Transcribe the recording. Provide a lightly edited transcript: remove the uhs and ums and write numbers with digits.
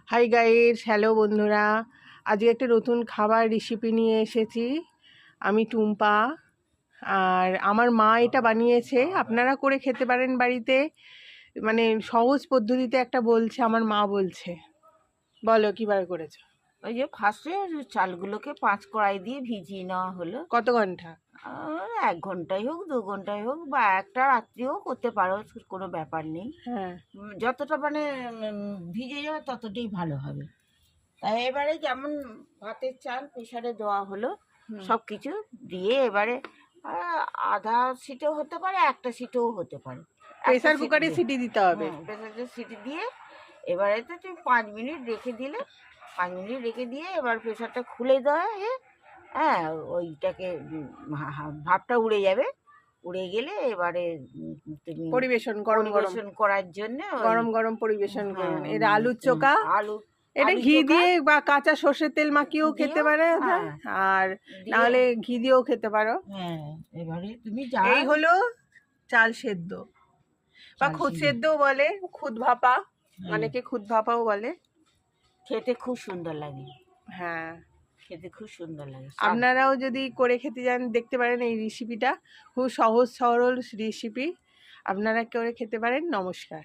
Hi guys, hello বন্ধুরা। আজকে একটা নতুন খাবার রেসিপি নিয়ে এসেছি। আমি টুম্পা, আর আমার মা এটা বানিয়েছে। আপনারা করে খেতে পারেন বাড়িতে, মানে সহজ পদ্ধতিতে একটা বলছে আমার মা বলছে। বলো কিভাবে করেছো? ওই যে ফার্স্টে চালগুলোকে 5 কড়াই দিয়ে ভিজিয়ে নেওয়া হলো। কত ঘন্টা? 1 ঘন্টাই হোক 2 ঘন্টাই হোক বা একটা রাত্রিও করতে পারো, কোনো ব্যাপার নেই। হ্যাঁ। যতটা মানে ভিজে যাবে ততটাই ভালো হবে। তাই এবারে যেমন ভাতের চাল প্রেসারে দেওয়া হলো, সব কিছু দিয়ে এবারে আধা সিটেও হতে পারে, একটা সিটেও হতে পারে। প্রেসার কুকারে সিটি দিতে হবে? প্রেসারে সিটি দিয়ে এবারে তো তুমি 5 মিনিট রেখে দিলে, 5 মিনিট রেখে দিয়ে এবার প্রেসারটা খুলে দেওয়া, হ্যাঁ, ওইটাকে ভাপটা উড়ে যাবে। উড়ে গেলে এবারে তুমি পরিবেশন গরম গরম পরিবেশন করার জন্য গরম গরম পরিবেশন করুন। হ্যাঁ, এটা আলুর চোখা, আলু এটা আলু ঘি চোখা দিয়ে বা কাঁচা সর্ষের তেল মাখিয়েও খেতে দিয়েও, পারে, হ্যাঁ, আর দিয়ে, নাহলে ঘি দিয়েও খেতে পারো। হ্যাঁ, এবারে তুমি যা এই হলো চাল সেদ্ধ বা চাল খুদ সিদ্ধ। সেদ্ধও বলে, খুদ ভাপা, হ্যাঁ, অনেকে খুদ ভাপাও বলে। খেতে খুব সুন্দর লাগে, হ্যাঁ, খেতে খুব সুন্দর লাগে। আপনারাও যদি করে খেতে যান দেখতে পারেন। এই রেসিপিটা খুব সহজ সরল রেসিপি, আপনারা করে খেতে পারেন। নমস্কার।